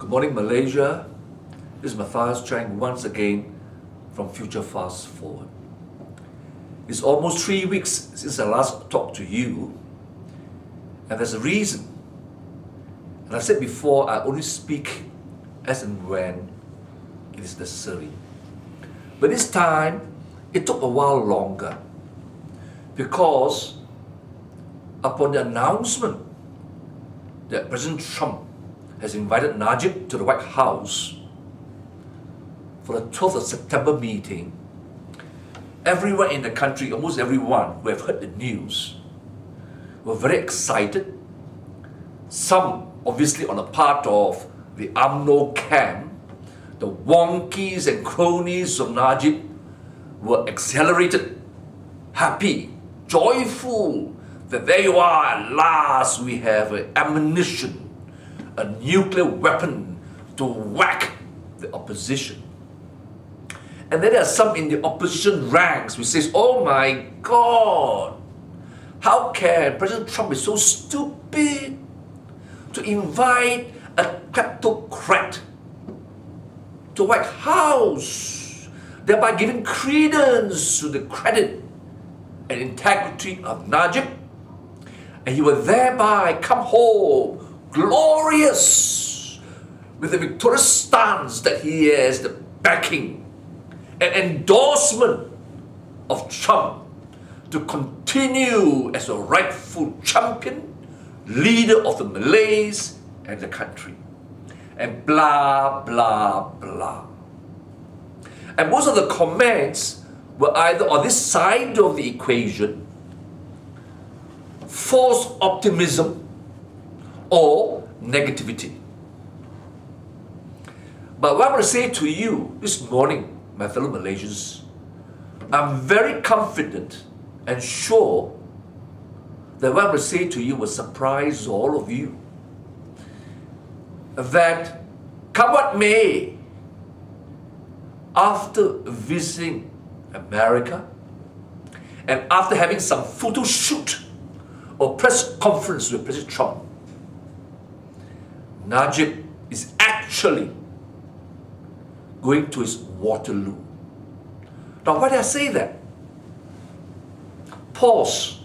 Good morning, Malaysia. This is Matthias Chang once again from Future Fast Forward. It's almost 3 weeks since I last talked to you, and there's a reason. And I said before, I only speak as and when it is necessary. But this time, it took a while longer because upon the announcement that President Trump has invited Najib to the White House for the 12th of September meeting, everyone in the country, almost everyone who have heard the news, were very excited. Some obviously on the part of the UMNO camp, the wonkies and cronies of Najib were accelerated, happy, joyful that there you are, at last we have an ammunition, a nuclear weapon to whack the opposition. And then there are some in the opposition ranks who says, oh my God, how can President Trump be so stupid to invite a kleptocrat to White House, thereby giving credence to the credit and integrity of Najib, and he will thereby come home glorious with the victorious stance that he has the backing and endorsement of Trump to continue as a rightful champion, leader of the Malays and the country, and blah, blah, blah. And most of the comments were either on this side of the equation, false optimism, or negativity. But what I want to say to you this morning, my fellow Malaysians, I'm very confident and sure that what I will say to you will surprise all of you. That come what may, after visiting America and after having some photo shoot or press conference with President Trump, Najib is actually going to his Waterloo. Now, why did I say that? Pause.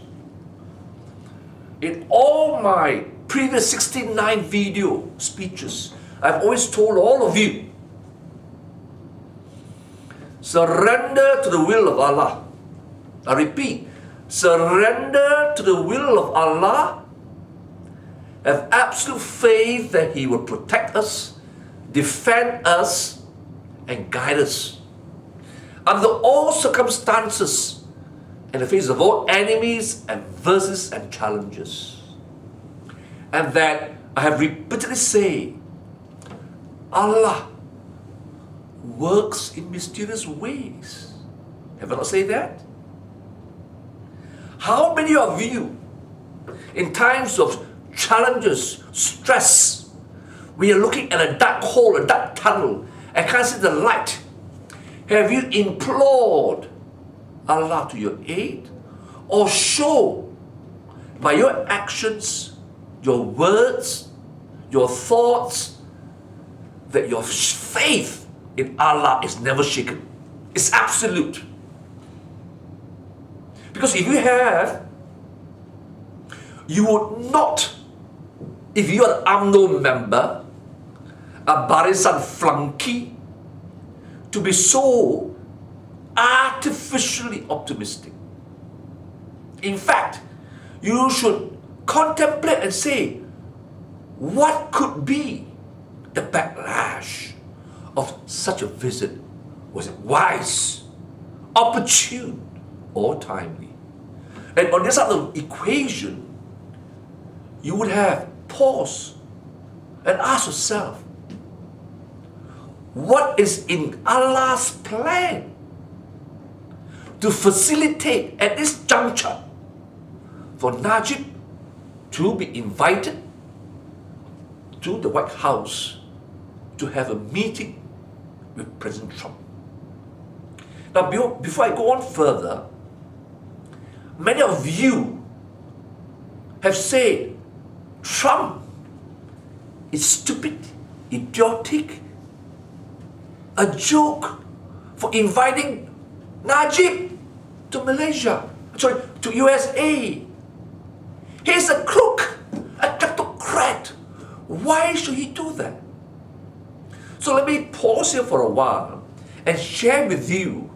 In all my previous 69 video speeches, I've always told all of you, surrender to the will of Allah. I repeat, surrender to the will of Allah. Have absolute faith that He will protect us, defend us, and guide us under all circumstances, in the face of all enemies, adversities, and challenges. And that I have repeatedly said, Allah works in mysterious ways. Have I not said that? How many of you, in times of challenges, stress, we are looking at a dark hole, a dark tunnel, and can't see the light, have you implored Allah to your aid, or show by your actions, your words, your thoughts, that your faith in Allah is never shaken? It's absolute. Because if you have, you would not, if you are an UMNO member, a Barisan flunky, to be so artificially optimistic. In fact, you should contemplate and say, what could be the backlash of such a visit? Was it wise, opportune, or timely? And on this side of the equation, you would have pause and ask yourself, what is in Allah's plan to facilitate at this juncture for Najib to be invited to the White House to have a meeting with President Trump? Now, before I go on further, many of you have said Trump is stupid, idiotic, a joke for inviting Najib to Malaysia, sorry, to USA. He's a crook, a kleptocrat. Why should he do that? So let me pause here for a while and share with you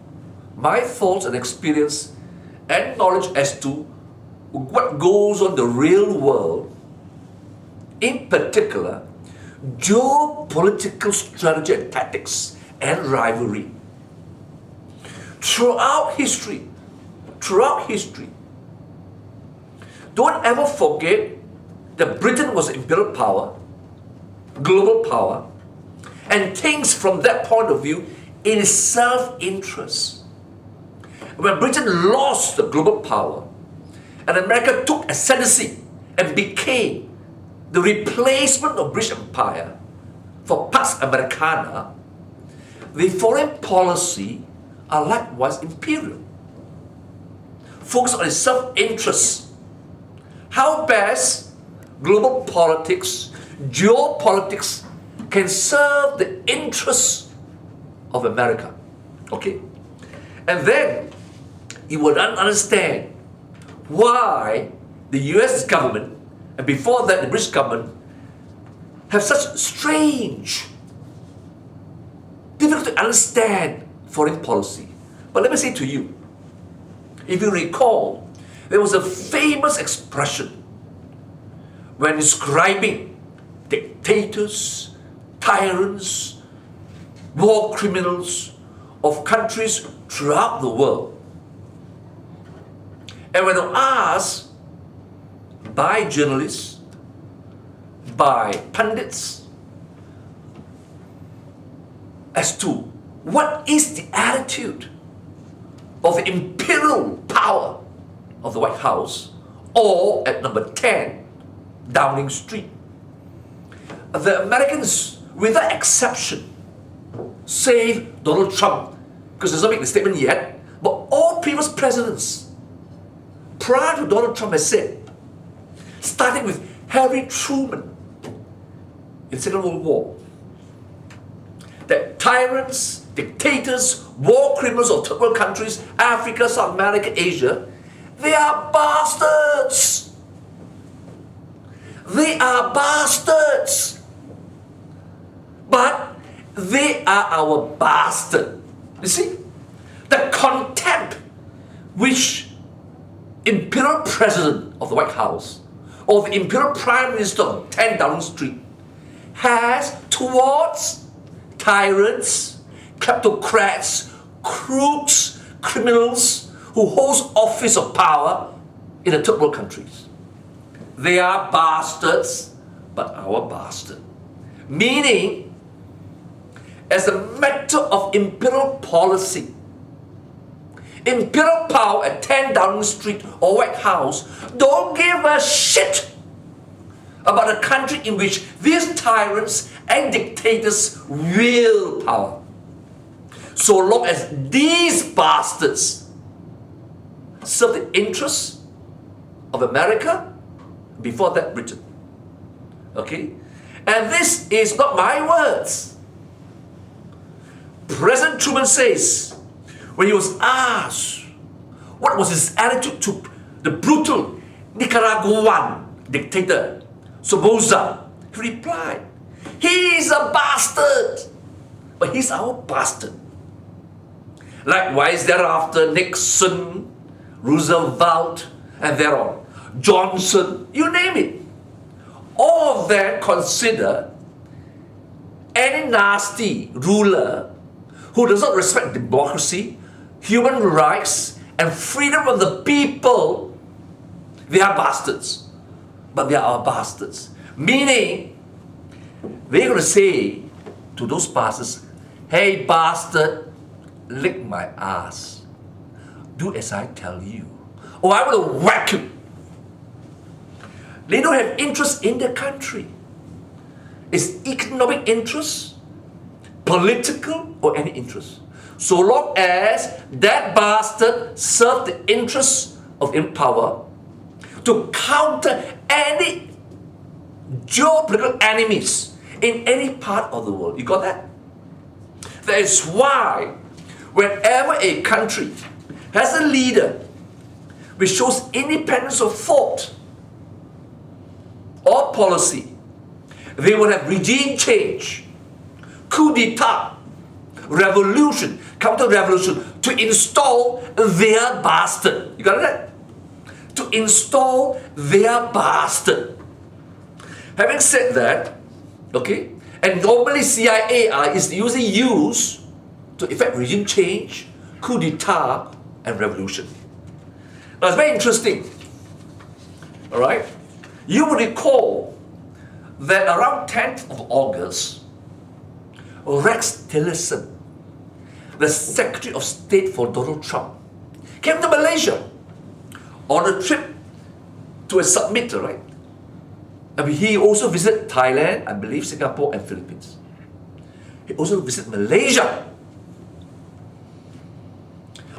my thoughts and experience and knowledge as to what goes on in the real world, in particular, geopolitical strategy and tactics and rivalry. Throughout history, don't ever forget that Britain was imperial power, global power, and things from that point of view, it is self-interest. When Britain lost the global power, and America took ascendancy and became the replacement of British Empire for Pax Americana, the foreign policy are likewise imperial. Focus on its self-interest. How best global politics, geopolitics can serve the interests of America. Okay? And then you will understand why the US government, and before that the British government, have such strange, difficult to understand foreign policy. But let me say to you, if you recall, there was a famous expression when describing dictators, tyrants, war criminals of countries throughout the world. And when asked by journalists, by pundits, as to what is the attitude of the imperial power of the White House, or at number 10, Downing Street, the Americans, without exception, save Donald Trump, because he doesn't make the statement yet, but all previous presidents prior to Donald Trump has said, starting with Harry Truman in the Second World War, that tyrants, dictators, war criminals of third world countries, Africa, South America, Asia, they are bastards. They are bastards. But they are our bastard. You see? The contempt which Imperial President of the White House or the Imperial Prime Minister of 10 Downing Street has towards tyrants, kleptocrats, crooks, criminals who hold office of power in the third world countries. They are bastards, but our bastard. Meaning, as a matter of imperial policy, imperial power at 10 Downing Street or White House don't give a shit about a country in which these tyrants and dictators wield power. So long as these bastards serve the interests of America, before that Britain. Okay? And this is not my words. President Truman says, when he was asked what was his attitude to the brutal Nicaraguan dictator Somoza, he replied, "He's a bastard, but he's our bastard." Likewise, thereafter, Nixon, Roosevelt, and thereon, Johnson, you name it. All of them consider any nasty ruler who does not respect democracy, human rights, and freedom of the people, they are bastards. But they are our bastards. Meaning, they're going to say to those bastards, "Hey bastard, lick my ass. Do as I tell you, or I will whack you." They don't have interest in the country. It's economic interest, political, or any interest. So long as that bastard serves the interests of in power to counter any geopolitical enemies in any part of the world. You got that? That is why whenever a country has a leader which shows independence of thought or policy, they will have regime change, coup d'etat, revolution, counter-revolution to install their bastard. You got that? To install their bastard. Having said that, okay, and normally CIA is usually used to effect regime change, coup d'etat, and revolution. Now it's very interesting. All right, you will recall that around 10th of August, Rex Tillerson, the Secretary of State for Donald Trump, came to Malaysia on a trip to a summit, right? I mean, he also visited Thailand, I believe Singapore and Philippines. He also visited Malaysia.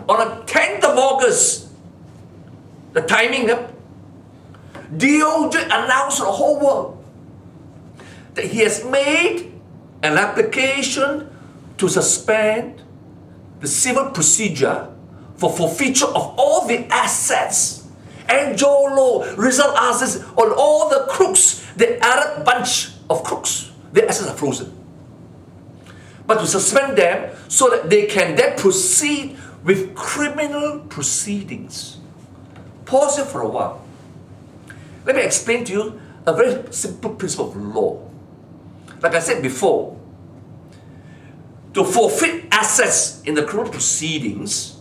On the 10th of August, the timing, DOJ announced to the whole world that he has made an application to suspend the civil procedure for forfeiture of all the assets and Jolo, Rizal Aziz, on all the crooks, the Arab bunch of crooks. Their assets are frozen. But to suspend them so that they can then proceed with criminal proceedings. Pause here for a while. Let me explain to you a very simple principle of law. Like I said before, to forfeit assets in the criminal proceedings,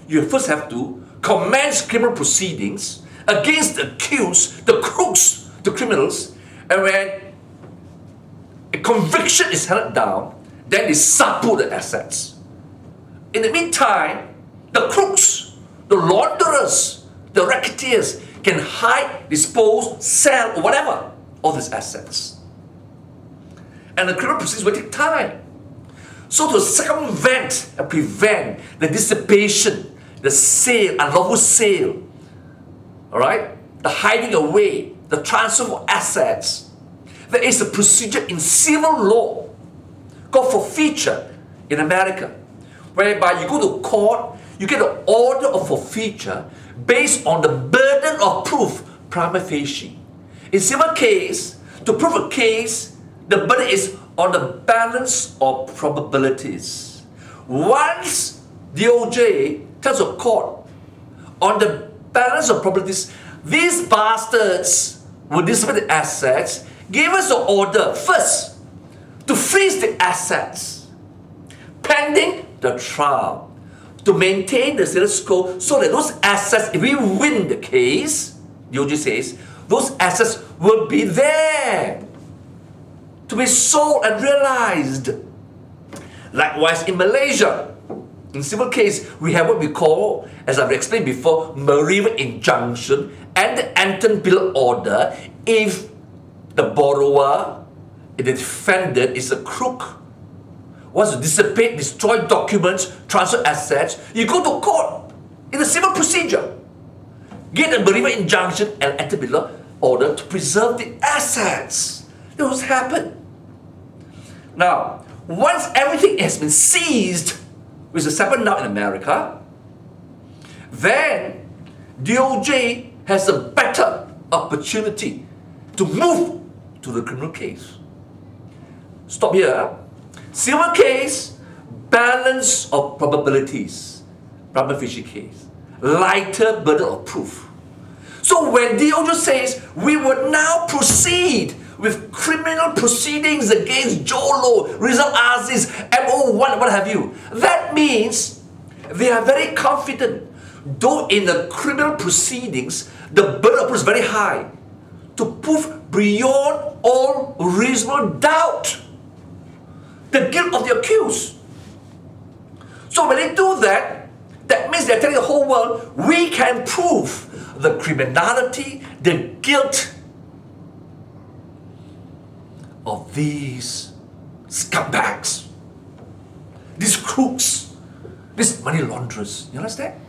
you first have to commence criminal proceedings against the accused, the crooks, the criminals, and when a conviction is handed down, then they sample the assets. In the meantime, the crooks, the launderers, the racketeers can hide, dispose, sell, or whatever, all these assets. And the criminal proceedings will take time. So to circumvent and prevent the dissipation, the sale, unlawful sale, all right, the hiding away, the transfer of assets, there is a procedure in civil law called forfeiture in America, whereby you go to court, you get an order of forfeiture based on the burden of proof prima facie. In civil case, to prove a case, the burden is on the balance of probabilities. Once DOJ tells a court on the balance of probabilities, these bastards will dissipate the assets, give us an order first to freeze the assets pending the trial, to maintain the status quo so that those assets, if we win the case, DOJ says, those assets will be there to be sold and realized. Likewise in Malaysia, in civil case, we have what we call, as I've explained before, Merima injunction and the Anton Bill order. If the borrower, if the defendant is a crook, wants to dissipate, destroy documents, transfer assets, you go to court in a civil procedure. Get a Merima injunction and Anton Bill order to preserve the assets. That was happened. Now, once everything has been seized, which has happened now in America, then DOJ has a better opportunity to move to the criminal case. Stop here. Civil case, balance of probabilities, prima facie case, lighter burden of proof. So when DOJ says we would now proceed with criminal proceedings against Jolo, Rizal Aziz, MO1, what have you, that means they are very confident. Though in the criminal proceedings, the burden of proof is very high, to prove beyond all reasonable doubt the guilt of the accused. So when they do that, that means they're telling the whole world, we can prove the criminality, the guilt of these scumbags, these crooks, these money launderers. You understand?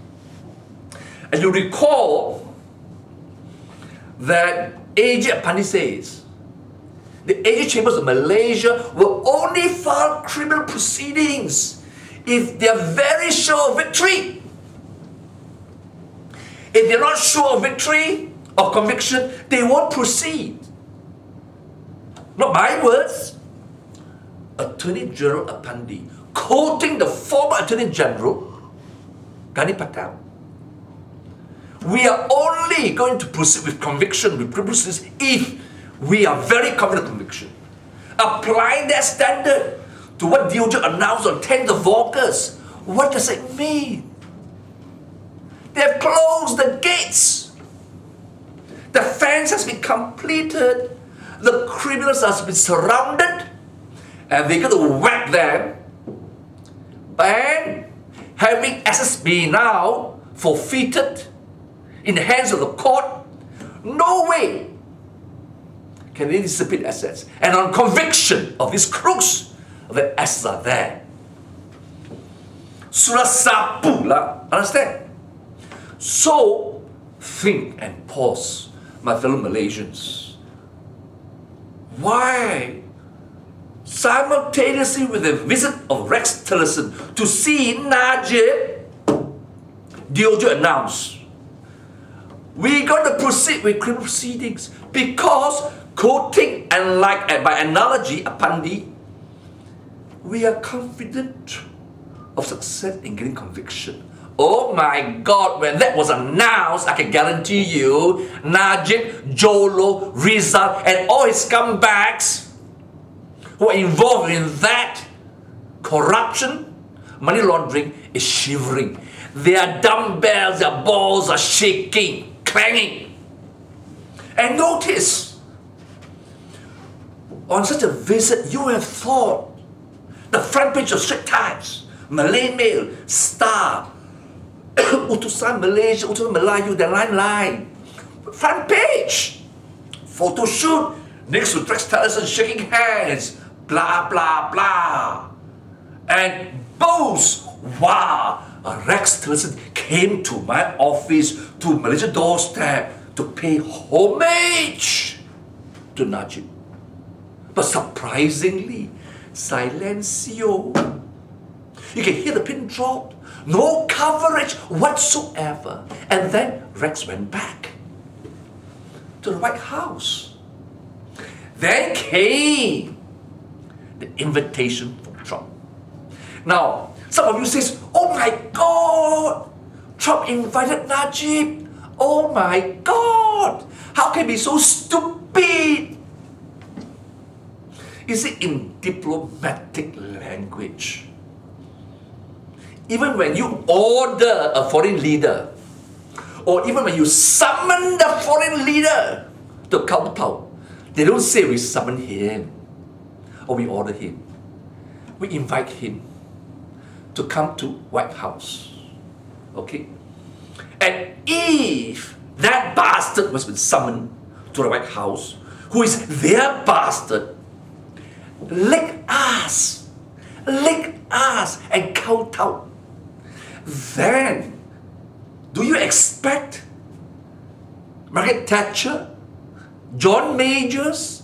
And you recall that A.J. Apandi says, the Asian Chambers of Malaysia will only file criminal proceedings if they are very sure of victory. If they're not sure of victory, of conviction, they won't proceed. Not my words. Attorney General Apandi, quoting the former Attorney General, Gani Patel. We are only going to proceed with conviction, with criminal proceedings, if we are very confident of conviction. Applying that standard to what DOJ announced on 10th of August. What does it mean? They have closed the gates. The fence has been completed. The criminals have been surrounded. And they're going to whack them. And having SSB now forfeited in the hands of the court, no way can they dissipate assets. And on conviction of these crooks, the assets are there. Sudah sapu lah, understand? So, think and pause, my fellow Malaysians. Why, simultaneously with the visit of Rex Tillerson to see Najib, DOJ announced, we're going to proceed with criminal proceedings because, quoting and like by analogy, Apandi, we are confident of success in getting conviction. Oh my God, when that was announced, I can guarantee you, Najib, Jolo, Rizal, and all his scumbags who are involved in that corruption, money laundering, is shivering. Their dumbbells, their balls are shaking, clanging. And notice, on such a visit, you have thought the front page of Straits Times, Malay Mail, Star, Utusan Malaysia, Utusan Melayu, the line. Front page. Photo shoot next to Rex Tillerson shaking hands. Blah, blah, blah. And boast. Wow. Rex Tillerson came to my office, to Malaysia doorstep, to pay homage to Najib. But surprisingly, silencio. You can hear the pin drop. No coverage whatsoever. And then Rex went back to the White House. Then came the invitation from Trump. Now, some of you say, oh my God, Trump invited Najib. Oh my God, how can he be so stupid? Is it in diplomatic language? Even when you order a foreign leader, or even when you summon the foreign leader to kowtow, they don't say we summon him or we order him. We invite him to come to White House. Okay? And if that bastard was been summoned to the White House, who is their bastard, lick us and kowtow, then do you expect Margaret Thatcher, John Majors,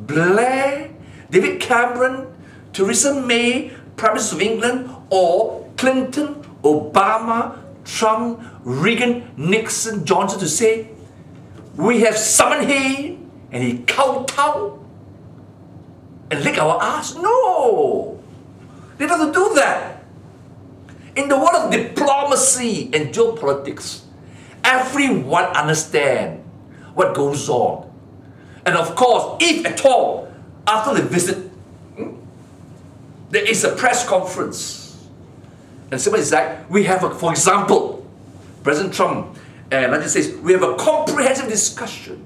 Blair, David Cameron, Theresa May, Prime Minister of England, or Clinton, Obama, Trump, Reagan, Nixon, Johnson to say, we have summoned him and he kowtow and lick our ass? No! They don't have to do that. In the world of diplomacy and geopolitics, everyone understands what goes on. And of course, if at all, after the visit, there is a press conference. And somebody is like, we have, for example, President Trump and Najib says, we have a comprehensive discussion.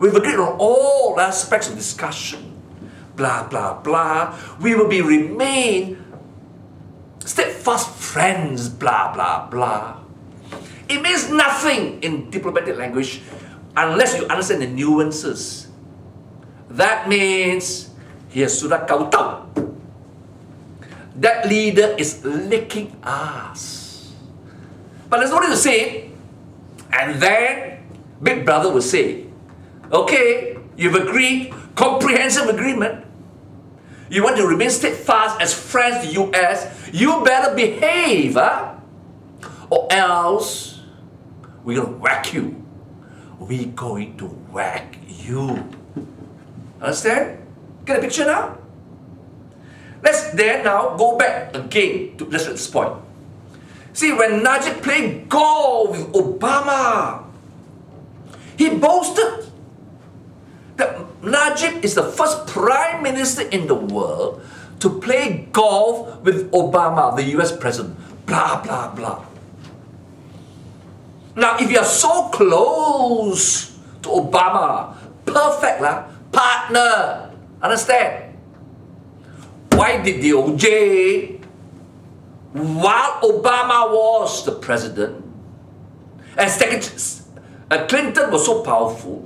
We've agreed on all aspects of discussion. Blah, blah, blah. We will remain steadfast friends, blah, blah, blah. It means nothing in diplomatic language unless you understand the nuances. That means he has sudah kowtow. That leader is licking ass. But there's no need to say, and then Big Brother will say, okay, you've agreed, comprehensive agreement, you want to remain steadfast as friends to the US, you better behave, or else we're going to whack you. We're going to whack you. Understand? Get a picture now? Let's then now go back again to just this point. See, when Najib played golf with Obama, he boasted that Najib is the first prime minister in the world to play golf with Obama, the US president. Blah, blah, blah. Now, if you are so close to Obama, perfect partner, understand? Why did DOJ, while Obama was the president, and Clinton was so powerful,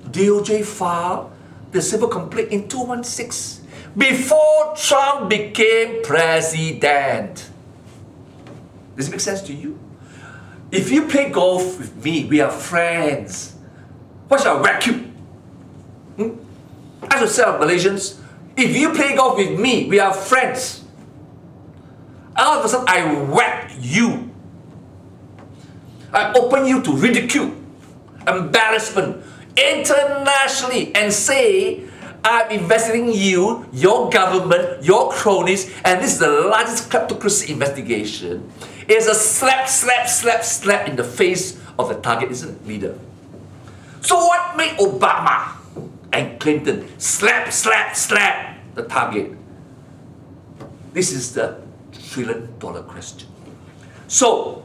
DOJ filed the civil complaint in 2016 before Trump became president? Does it make sense to you? If you play golf with me, we are friends. Why should I whack you? Ask yourself, Malaysians, if you play golf with me, we are friends. All of a sudden, I whack you. I open you to ridicule, embarrassment, internationally, and say, I'm investigating you, your government, your cronies, and this is the largest kleptocracy investigation. It's a slap in the face of the target, isn't it, leader? So what made Obama and Clinton slap the target? This is the $1 trillion question. So,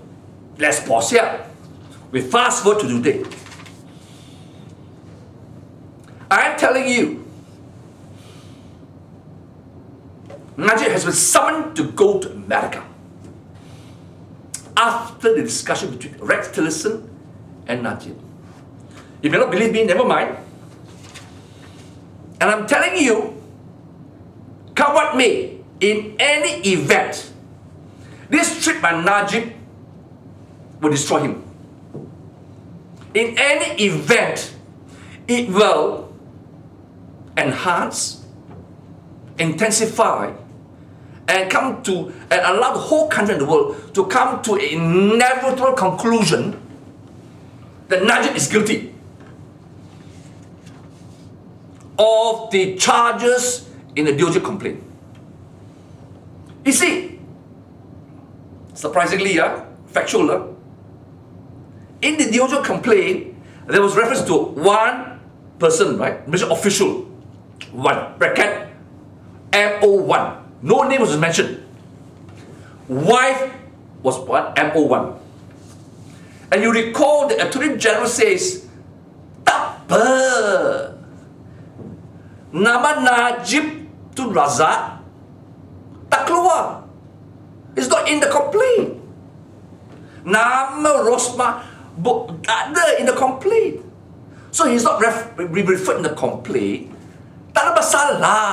let's pause here. We fast forward to today. I'm telling you, Najib has been summoned to go to America after the discussion between Rex Tillerson and Najib. You may not believe me, never mind. And I'm telling you, come what may, in any event, this trip by Najib will destroy him. In any event, it will enhance, intensify, and allow the whole country and the world to come to an inevitable conclusion that Najib is guilty of the charges in the DOJ complaint. You see, surprisingly, factual, in the DOJ complaint, there was reference to one person, right? Mission official, one, bracket, MO1. No name was mentioned. Wife was what? MO1. And you recall the Attorney General says, tak apa. Nama Najib tu Razak tak keluar. It's not in the complaint. Nama Rosmah tak ada in the complaint. So he's not referred in the complaint. Tak ada masalah.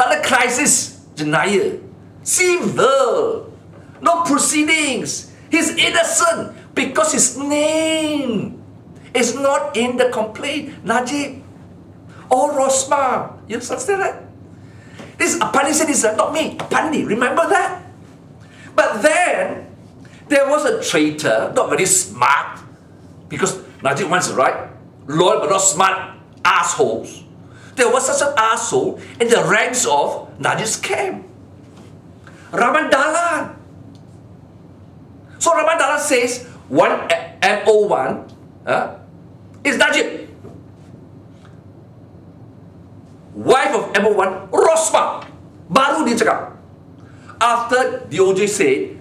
Tak ada crisis jenayah. Civil. No proceedings. He's innocent because his name is not in the complaint. Najib or Rosmah. You understand that? This Apandi said this, not me. Apandi, remember that? But then, there was a traitor, not very smart, because Najib wants it right, loyal but not smart assholes. There was such an asshole in the ranks of Najib's camp. Rahman Dahlan. So Rahman Dahlan says, one MO1 is Najib. Wife of MO1, Rosmah. Baru dia cakap. After DOJ said,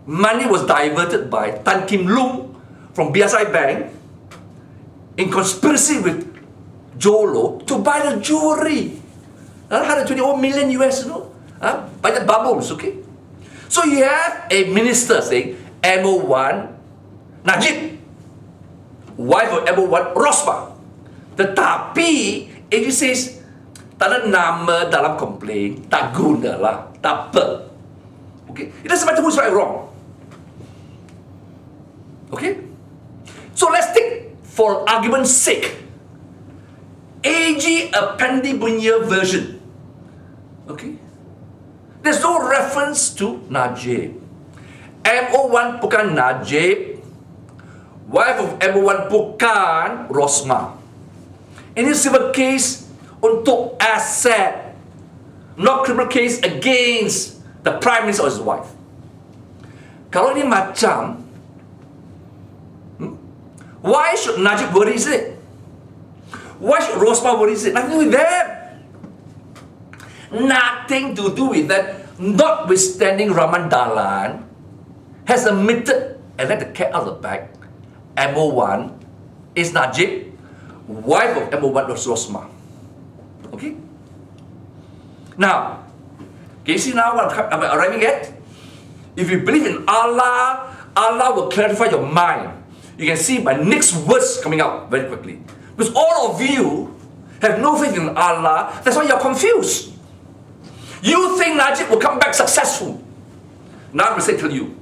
money was diverted by Tan Kim Loong from BSI Bank in conspiracy with Jolo to buy the jewelry. 121 million US, you know? Buy the bubbles, okay? So you have a minister saying, MO1, Najib. Wife of MO1, Rosmah. Tetapi, it says, tak ada nama dalam komplain, tak guna lah, tak apa. Okay? It doesn't matter who's right or wrong. Okay? So let's take, for argument's sake, AG Appendix punya version. Okay? There's no reference to Najib. MO1 bukan Najib. Wife of MO1 bukan Rosmah. Ini civil case untuk aset, not criminal case against the Prime Minister or his wife. Kalau ini macam, why should Najib worry, is it? Why should Rosmah worry, is it? Nothing to do with them. Nothing to do with that. Notwithstanding Rahman Dahlan has admitted and let the cat out of the bag. MO1 is Najib, wife of MO1 was Rosmah. Okay? Now, can you see now what I'm arriving at? If you believe in Allah, Allah will clarify your mind. You can see my next words coming out very quickly. Because all of you have no faith in Allah, that's why you're confused. You think Najib will come back successful. Now I'm going to say to you,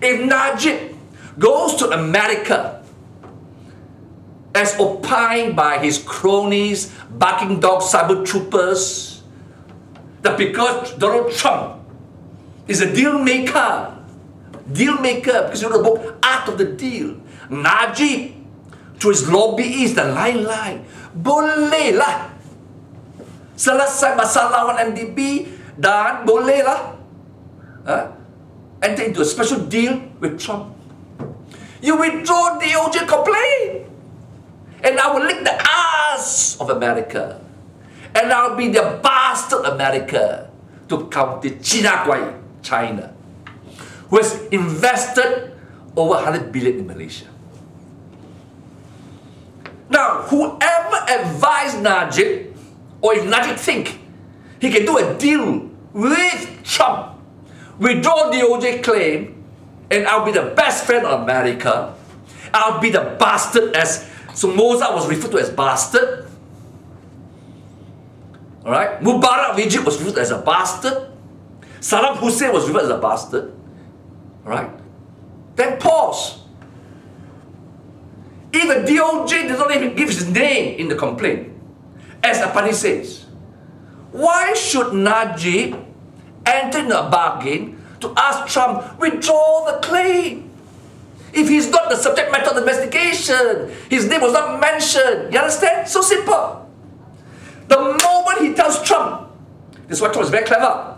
if Najib goes to America as opined by his cronies, barking dogs, cyber troopers, that because Donald Trump is a deal maker, because you wrote the book Art of the Deal, Najib to his lobbyists dan lain-lain, bolehlah selesai masalah lawan MDB dan bolehlah enter into a special deal with Trump. You withdraw the DOJ complaint, and I will lick the ass of America, and I'll be the bastard America to counter China, who has invested over 100 billion in Malaysia. Now, whoever advised Najib, or if Najib think he can do a deal with Trump, withdraw the DOJ claim, and I'll be the best friend of America, I'll be the bastard as Somoza was referred to as bastard. Alright? Mubarak of Egypt was referred to as a bastard. Saddam Hussein was referred as a bastard. Alright? Then pause. If the DOJ does not even give his name in the complaint, as Apani says, why should Najib enter in a bargain to ask Trump withdraw the claim? If he's not the subject matter of the investigation, his name was not mentioned. You understand? So simple. The moment he tells Trump, this is why Trump is very clever,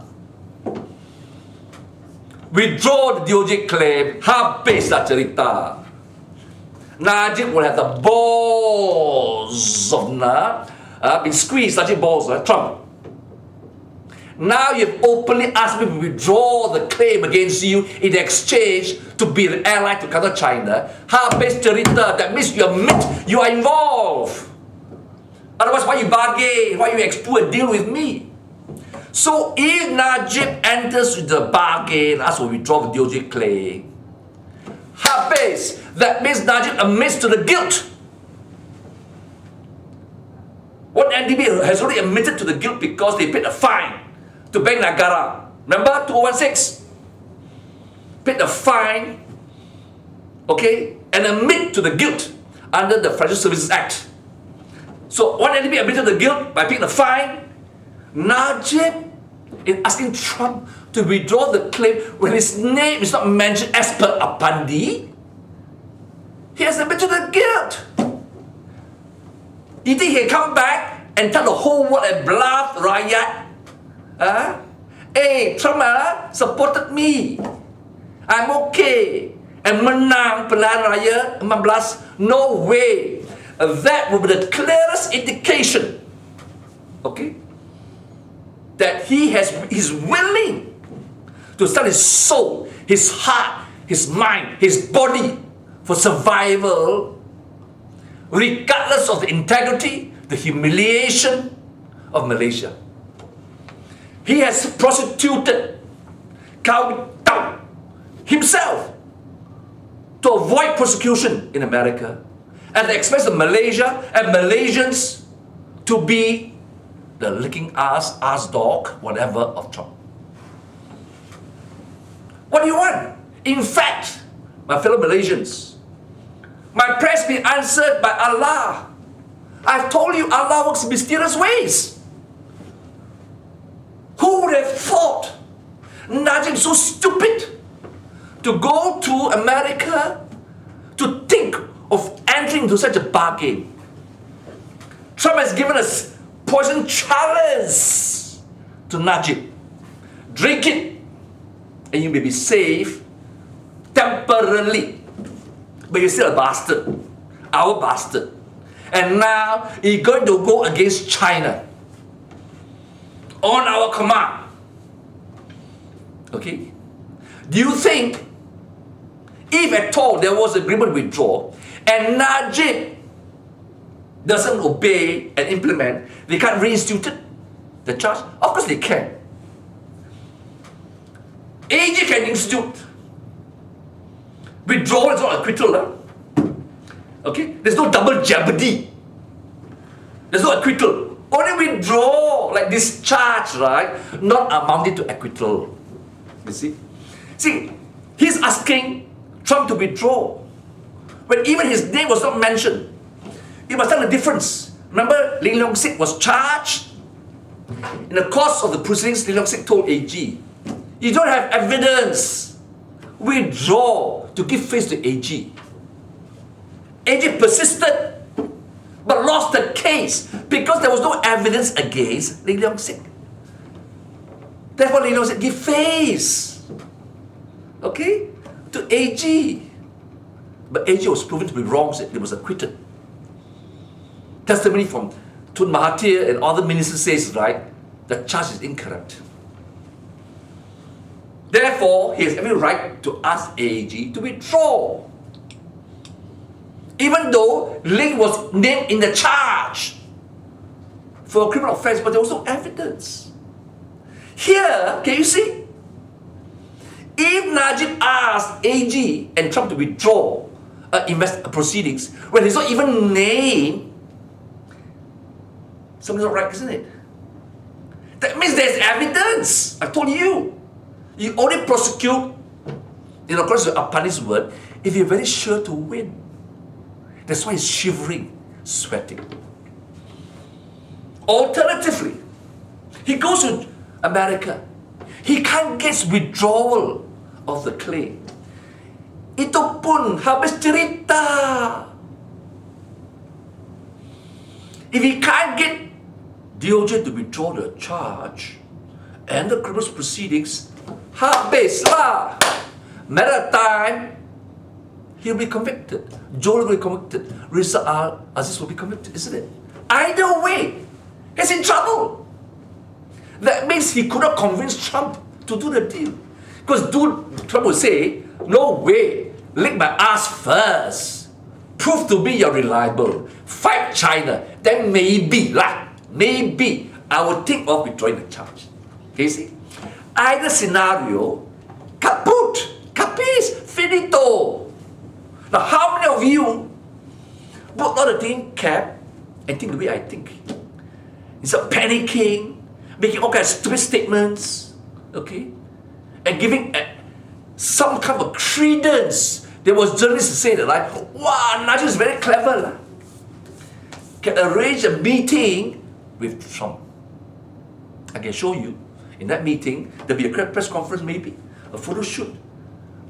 withdraw the DOJ claim, habislah cerita. Najib will have the balls of being squeezed, Najib balls, Trump. Now you've openly asked me to withdraw the claim against you in exchange to be an ally to counter China. Habis cerita, that means you admit you are involved. Otherwise, why you bargain? Why you explore a deal with me? So if Najib enters with the bargain, asks for withdraw the DOJ claim, habis, that means Najib admits to the guilt. What NDB has already admitted to the guilt because they paid a fine to Bank Negara. Remember 2016? Paid a fine, okay, and admit to the guilt under the Financial Services Act. So what NDB admitted to the guilt by paying the fine? Najib is asking Trump to withdraw the claim when his name is not mentioned as per Apandi. He has admitted to the guilt. You think he can come back and tell the whole world and bluff rakyat? Hey, Trump supported me. I'm okay. And menang pilihan raya 14? No way. That will be the clearest indication, okay, that he's willing to sell his soul, his heart, his mind, his body for survival, regardless of the integrity, the humiliation of Malaysia. He has prostituted Kau himself to avoid prosecution in America at the expense of Malaysia and Malaysians to be the licking ass dog, whatever of Trump. What do you want? In fact, my fellow Malaysians, my prayers be answered by Allah. I've told you Allah works in mysterious ways. Who would have thought Najib so stupid to go to America to think of entering into such a bargain? Trump has given us poison chalice to Najib. Drink it and you may be safe temporarily. But you're still a bastard. Our bastard. And now he's going to go against China on our command. Okay? Do you think if at all there was agreement withdraw and Najib doesn't obey and implement, they can't reinstitute the charge? Of course they can. AG can institute. Withdrawal is not acquittal. Okay? There's no double jeopardy. There's no acquittal. Only withdraw, like discharge, right? Not amounting to acquittal. You see? See, he's asking Trump to withdraw when even his name was not mentioned. You must tell the difference. Remember, Loong was charged. In the course of the proceedings, Loong told AG, you don't have evidence. Withdraw to give face to AG. AG persisted but lost the case because there was no evidence against Loong. Therefore, Loong said, give face. Okay? To AG. But AG was proven to be wrong, said he was acquitted. Testimony from Tun Mahathir and other ministers says, right, the charge is incorrect. Therefore, he has every right to ask AG to withdraw. Even though Ling was named in the charge for a criminal offense, but there was no evidence. Here, can you see? If Najib asked AG and Trump to withdraw proceedings when he's not even named, something's not right, isn't it? That means there's evidence. I told you. You only prosecute, in accordance with Apani's word, if you're very sure to win. That's why he's shivering, sweating. Alternatively, he goes to America. He can't get withdrawal of the claim. Itu pun habis cerita. If he can't get DOJ to withdraw the charge and the criminal proceedings, habislah. Matter of time, he'll be convicted. Joel will be convicted. Rizal Aziz will be convicted, isn't it? Either way, he's in trouble. That means he could not convince Trump to do the deal. Because Trump would say, no way, lick my ass first. Prove to me you're reliable. Fight China. Then maybe I will think of withdrawing the charge. Okay, you see? Either scenario, kaput, capis, finito. Now, how many of you put on a thinking cap and think the way I think? Instead of panicking, making all kinds of stupid statements, okay? And giving some kind of credence. There was journalists who say that, like, wow, Najib is very clever. Can arrange a meeting with Trump. I can show you. In that meeting, there'll be a press conference maybe, a photo shoot.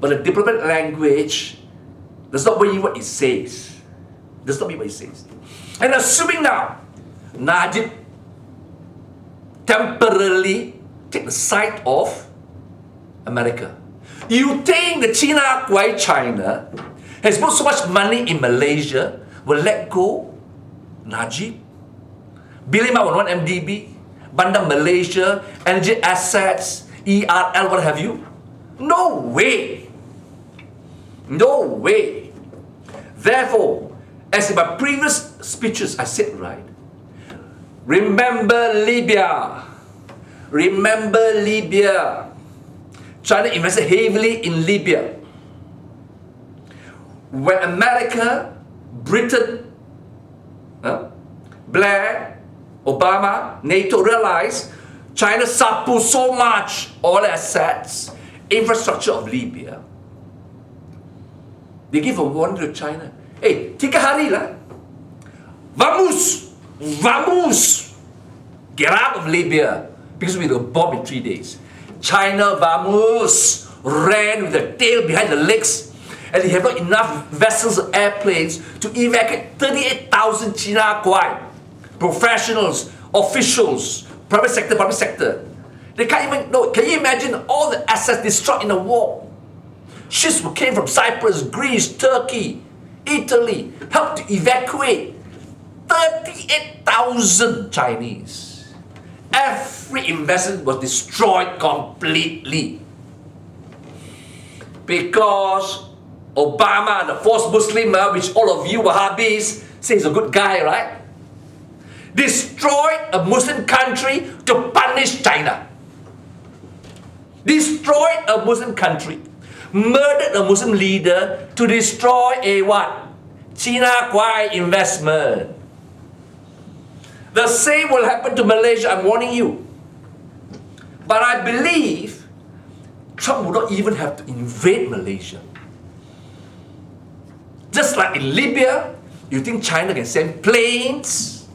But the diplomatic language does not mean what it says. Does not mean what it says. And assuming now, Najib temporarily take the side of America. You think the China has put so much money in Malaysia will let go Najib? Billy Ma 11 MDB, Bandar Malaysia, energy assets, ERL, what have you? No way. No way. Therefore, as in my previous speeches, I said, right? Remember Libya. Remember Libya. China invested heavily in Libya. When America, Britain, Blair, Obama, NATO realized China sapu so much oil assets, infrastructure of Libya. They give a warning to China. Hey, 3 hari lah. Vamos! Vamos! Get out of Libya, because we were bombed in 3 days. China, vamos! Ran with the tail behind the legs, and they have not enough vessels and airplanes to evacuate 38,000 China Kwai, professionals, officials, private sector. They can't even know. Can you imagine all the assets destroyed in the war? Ships who came from Cyprus, Greece, Turkey, Italy, helped to evacuate 38,000 Chinese. Every investment was destroyed completely. Because Obama, the false Muslim, which all of you Wahhabis say is a good guy, right? Destroyed a Muslim country to punish China. Destroyed a Muslim country. Murdered a Muslim leader to destroy a what? China Kwai investment. The same will happen to Malaysia, I'm warning you. But I believe Trump would not even have to invade Malaysia. Just like in Libya, you think China can send planes,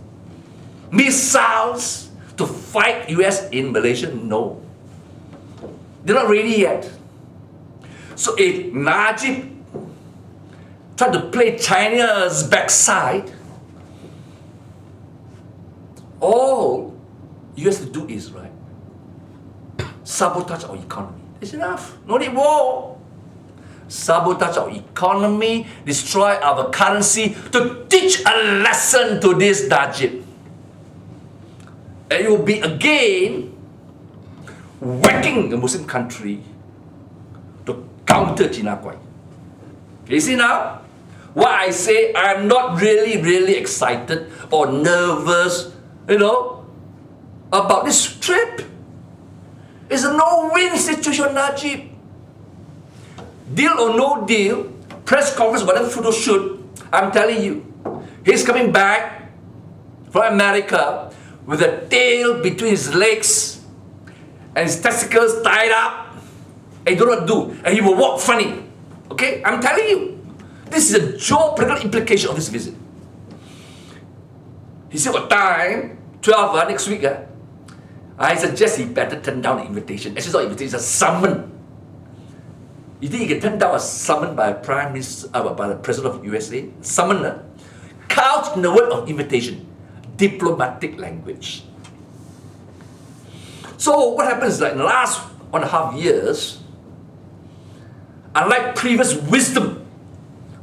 missiles to fight US in Malaysia? No. They're not ready yet. So if Najib tried to play China's backside, all you have to do is, right, sabotage our economy. It's enough. No need war. Sabotage our economy, destroy our currency to teach a lesson to this Najib. And it will be again whacking a Muslim country to counter China Kwai. You see now? Why I say I'm not really excited or nervous, about this trip. It's a no-win situation, Najib. Deal or no deal, press conference, whatever photo shoot, I'm telling you, he's coming back from America with a tail between his legs and his testicles tied up, and he don't know what to do, and he will walk funny. Okay? I'm telling you. This is a geopolitical implication of this visit. He still got time, 12 next week. I suggest he better turn down the invitation. Actually, it's not an invitation, it's a summon. You think you can turn down a summon by a prime minister, by the president of USA? Summon, couched in the word of invitation, diplomatic language. So what happens is that in the last 1.5 years, unlike previous wisdom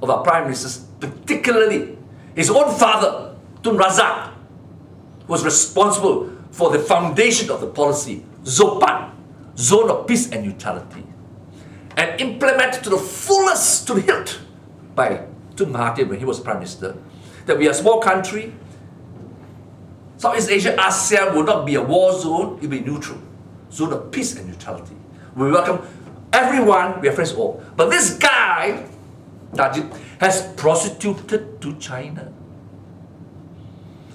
of our prime ministers, particularly his own father, Tun Razak, was responsible for the foundation of the policy, ZOPAN, Zone of Peace and Neutrality, and implemented to the fullest, to the hilt, by Tun Mahathir when he was Prime Minister, that we are a small country, Southeast Asia, ASEAN will not be a war zone, it will be neutral. Zone of peace and neutrality. We welcome everyone, we are friends all. But this guy, Najib, has prostituted to China.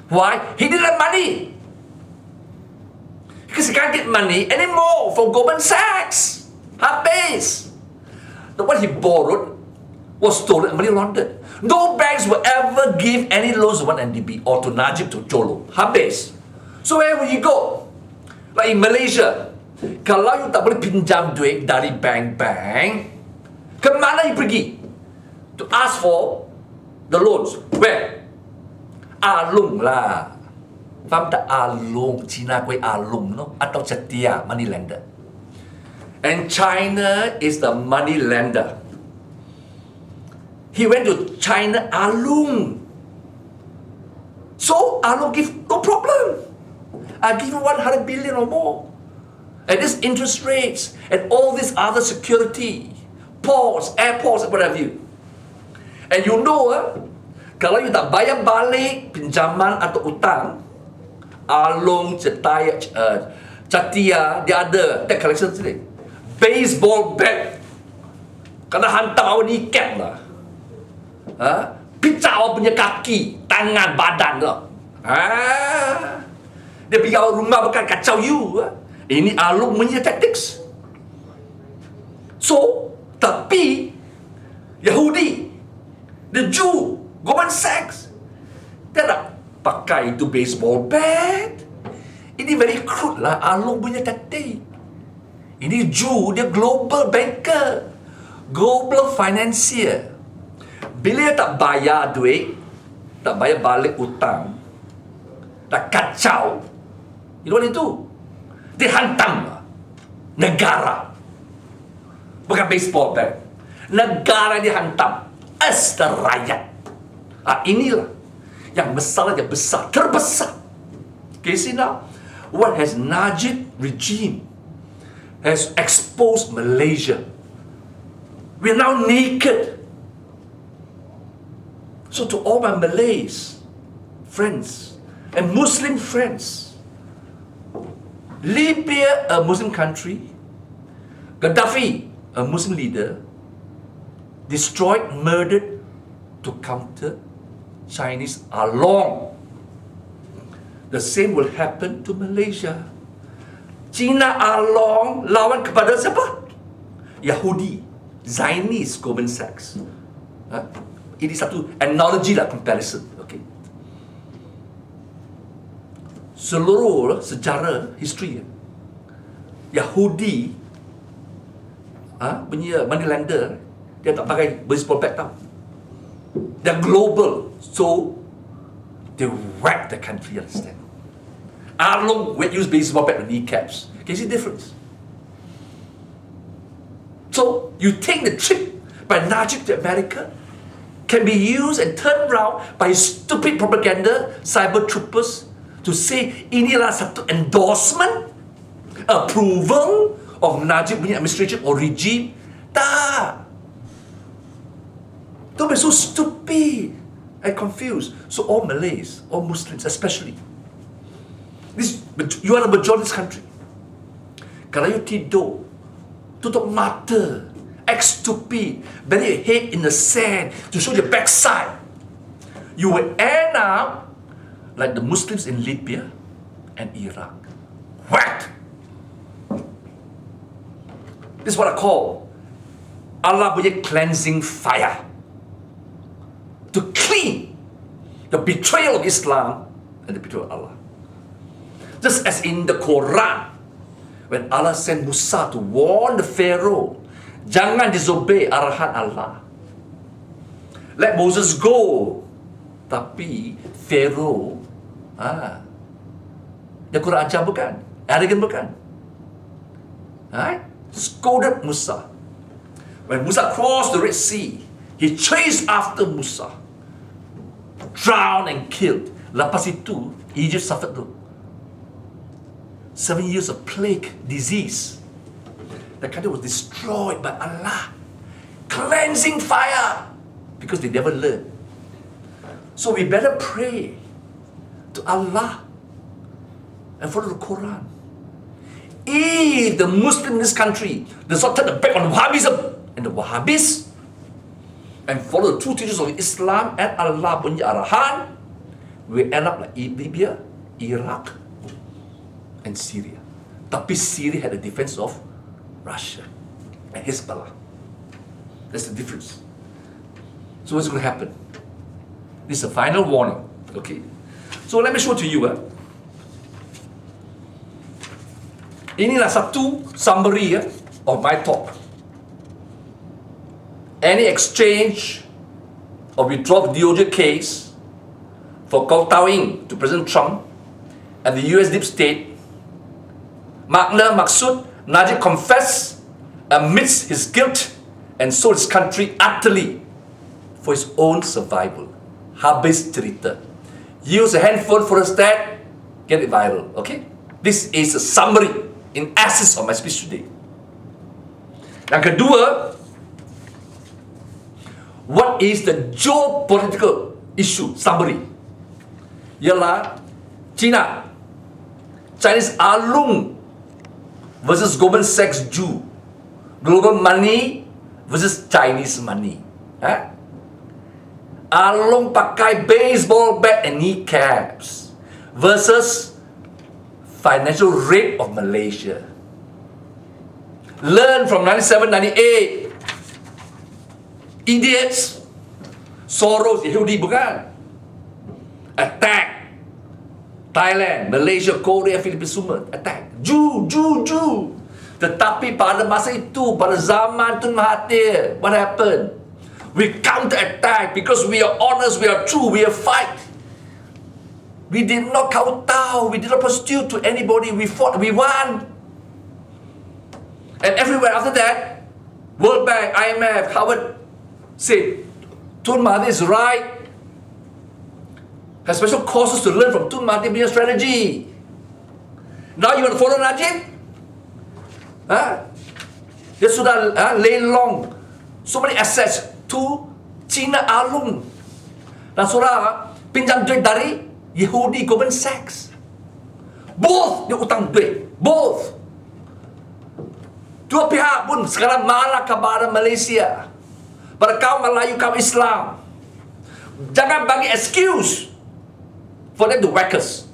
Why? He didn't have money. Because he can't get money anymore from Goldman Sachs. Habis. What he borrowed was stolen and money laundered. No banks will ever give any loans to 1MDB or to Najib to Cholo. Habis. So where will you go? Like in Malaysia, kalau you tak boleh pinjam duit dari bank-bank, kemana you pergi? To ask for the loans. Where? Alung lah. Faham tak? Alung. China Kwai Alung, no? Atau Setia, money lender. And China is the money lender. He went to China, Alung. So Alung give no problem. I give you 100 billion or more. And this interest rates and all this other security, ports, airports, and what have you. And you know, kalau you tak bayar balik pinjaman atau utang, Alung, Chatia, dia ada debt collection today. Baseball bat, kena hantar awak nikat lah. Picah awak punya kaki, tangan, badan lah. Dia pergi awak rumah bukan kacau you. Ini Alung punya tactics. So, tapi Yahudi, the Jew, Goldman Sachs, dia nak pakai itu baseball bat. Ini very crude lah Along punya taktik. Ini Jew, dia global banker, global financier. Bila dia tak bayar duit, tak bayar balik hutang, tak kacau, you know what itu? Dia hantam negara. Bukan baseball bat. Negara dia hantam. As the rakyat. Inilah yang masalah yang besar, terbesar. Okay, see now, what has Najib regime has exposed Malaysia. We are now naked. So to all my Malays friends and Muslim friends, Libya, a Muslim country, Gaddafi, a Muslim leader, destroyed, murdered to counter Chinese Loong. The same will happen to Malaysia. China Loong lawan kepada siapa? Yahudi, Zionist, Goldman Sachs. Ini satu analogy lah, comparison. Okay. Seluruh sejarah history Yahudi punya money lender, dia tak pakai baseball bat tau. They're global, so they whack the country, understand? Loong would use baseball bat with kneecaps. Can you see the difference? So you think the trip by Najib to America can be used and turned around by stupid propaganda cyber troopers to say inilah satu endorsement, approval of Najib punya administration or regime. Tak. Don't be so stupid and confused. So all Malays, all Muslims especially, you are the majority of this country. Kalau you tidur, tutup mata, act stupid, bury your head in the sand to show your backside, you will end up like the Muslims in Libya and Iraq. Whack! This is what I call Allah punya cleansing fire. To clean the betrayal of Islam and the betrayal of Allah. Just as in the Quran, when Allah sent Musa to warn the Pharaoh, jangan disobey arahan Allah. Let Moses go. Tapi Pharaoh, dia kurang ajar bukan? Arrogant bukan? Scolded Musa. When Musa crossed the Red Sea, he chased after Musa, drowned and killed. Lepas itu, Egypt suffered though. 7 years of plague, disease. The country was destroyed by Allah. Cleansing fire. Because they never learned. So we better pray to Allah and follow the Quran. If the Muslim in this country does not turn the back on Wahhabism and the Wahhabis and follow the true teachings of Islam and Allah punya arahan, we end up like Libya, Iraq, and Syria. Tapi Syria had a defense of Russia and Hezbollah. That's the difference. So what's going to happen? This is a final warning. Okay. So let me show to you. Inilah satu summary of my talk. Any exchange or withdrawal of DOJ case for kowtowing to President Trump and the US deep state, makna maksud Najib confessed amidst his guilt and sold his country utterly for his own survival. Habis cerita. Use a handphone for a stat, get it viral. Okay? This is a summary in essence of my speech today. Yang kedua, what is the geopolitical issue summary? Ialah China, Chinese Loong versus Goldman Sachs Jew, global money versus Chinese money. Loong pakai baseball bat and kneecaps versus financial rape of Malaysia. Learn from 97, 98. Idiots. Soros, Yahudi bukan. Attack Thailand, Malaysia, Korea, Philippines semua attack. Jew. Tetapi pada masa itu, pada zaman Tun Mahathir, what happened? We counter attack because we are honest, we are true, we are fight. We did not kowtow, we did not prostitute to anybody, we fought, we won. And everywhere after that, World Bank, IMF, Harvard said, Tun Mahathir is right. Has special courses to learn from Tun Mahathir punya strategy. Now you want to follow Najib? Dia sudah lelong so many assets to China Alung. Dan sudah pinjam duit dari Yahudi Goldman Sachs. Both dia utang duit. Both. Dua pihak pun sekarang marah kepada Malaysia, pada kaum Melayu, kaum Islam. Jangan bagi excuse for them to whack us.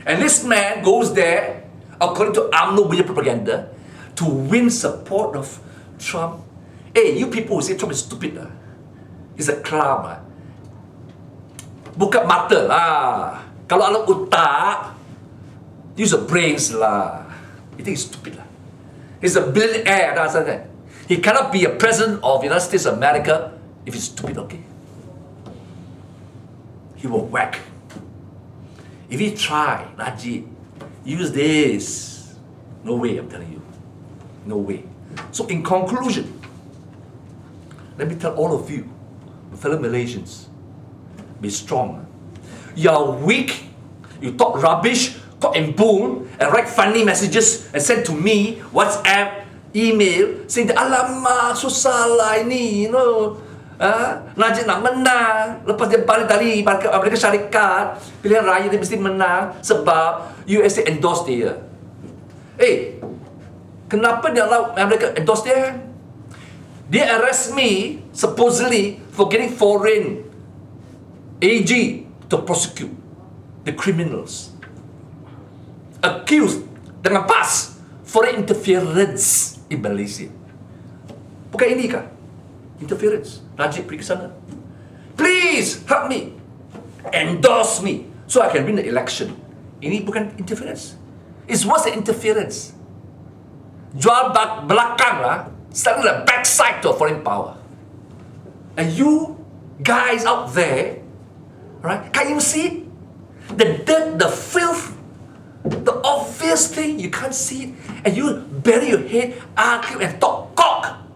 And this man goes there, according to UMNO punya propaganda, to win support of Trump. Hey, you people who say Trump is stupid, he's a clown. Buka mata lah. Kalau alam otak, use your brains lah. You think he's stupid lah. He's a billionaire. He cannot be a president of the United States of America if he's stupid, okay? He will whack. If he try, Najib, use this. No way, I'm telling you. No way. So in conclusion, let me tell all of you, fellow Malaysians, be strong. You're weak, you talk rubbish, talk in bull, and write funny messages and send to me, WhatsApp, email, saying, alamak, susah lah ini, you know. Najib nak menang. Lepas dia balik dari Amerika Syarikat, pilihan raya dia mesti menang sebab USA endorse dia. Kenapa dia Amerika endorse dia? Dia arrest me supposedly for getting foreign AG to prosecute the criminals, accused dengan pas foreign interference in Malaysia. Bukan ini kah? Interference. Najib pergi ke sana. Please help me, endorse me so I can win the election. Ini bukan interference. It's worse than interference. Jual belakang lah, starting the backside to a foreign power. And you guys out there, right? Can you see the dirt, the filth, the obvious thing? You can't see it, and you bury your head, argue and talk cock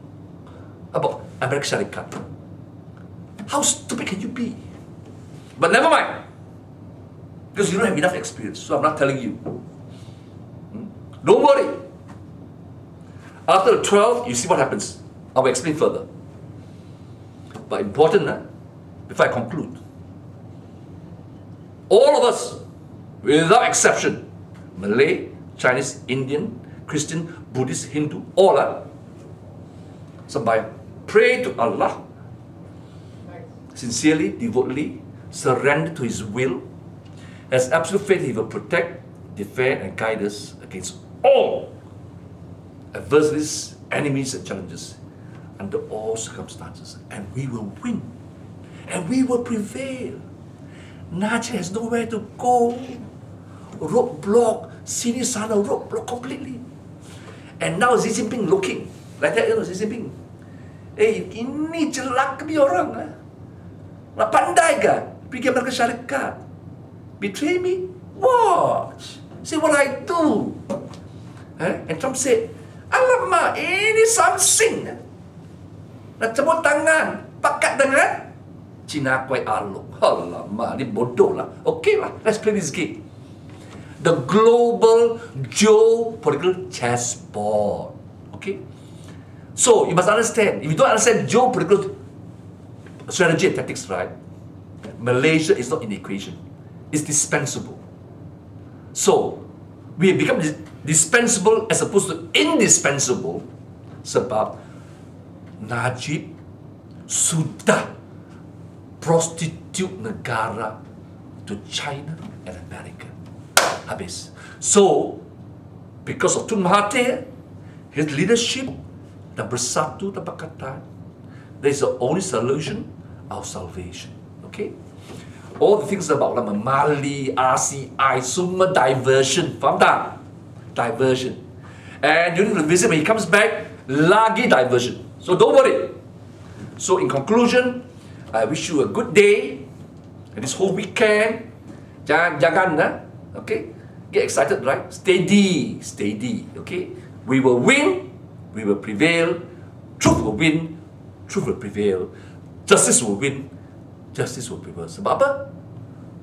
about America Syarikat. How stupid can you be? But never mind, because you don't have enough experience, so I'm not telling you. Don't worry. After the 12, you see what happens. I will explain further. But important, before I conclude, all of us, without exception, Malay, Chinese, Indian, Christian, Buddhist, Hindu, all sembahyang, pray to Allah, sincerely, devotedly, surrender to His will, has absolute faith He will protect, defend, and guide us against all adversities, enemies, and challenges under all circumstances, and we will win, and we will prevail. Najib has nowhere to go. Roadblock, sini sana, roadblock completely. And now Xi Jinping looking like that, Xi Jinping. Ini jelak ni orang. Nak pandai ke? Pergi Amerika Syarikat. Betray me? Watch. See what I do. And Trump said, alamak, ini something. Nak cebut tangan, pakat dengan Cina Kuai Alung. Alamak, ni bodoh lah. Okay lah, let's play this game. The global geopolitical chessboard. Okay? So, you must understand, if you don't understand geopolitical strategy and tactics, right, Malaysia is not in the equation. It's dispensable. So, we have become dispensable as opposed to indispensable sebab Najib sudah prostitute negara to China and America. Habis. So, because of Tun Mahathir, his leadership, dan bersatu dan berkatan, there is the only solution, our salvation. Okay? all the things about Mali, RCI, semua diversion. Faham tak? Diversion. And during the visit, when he comes back, lagi diversion. So don't worry. So in conclusion, I wish you a good day. And this whole weekend, jangan, okay? Get excited, right? Steady, okay? We will win, we will prevail. Truth will win, truth will prevail. Justice will win, justice will prevail. Sebab apa?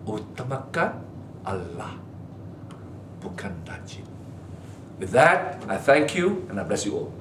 Utamakan Allah, bukan Najib. With that, I thank you and I bless you all.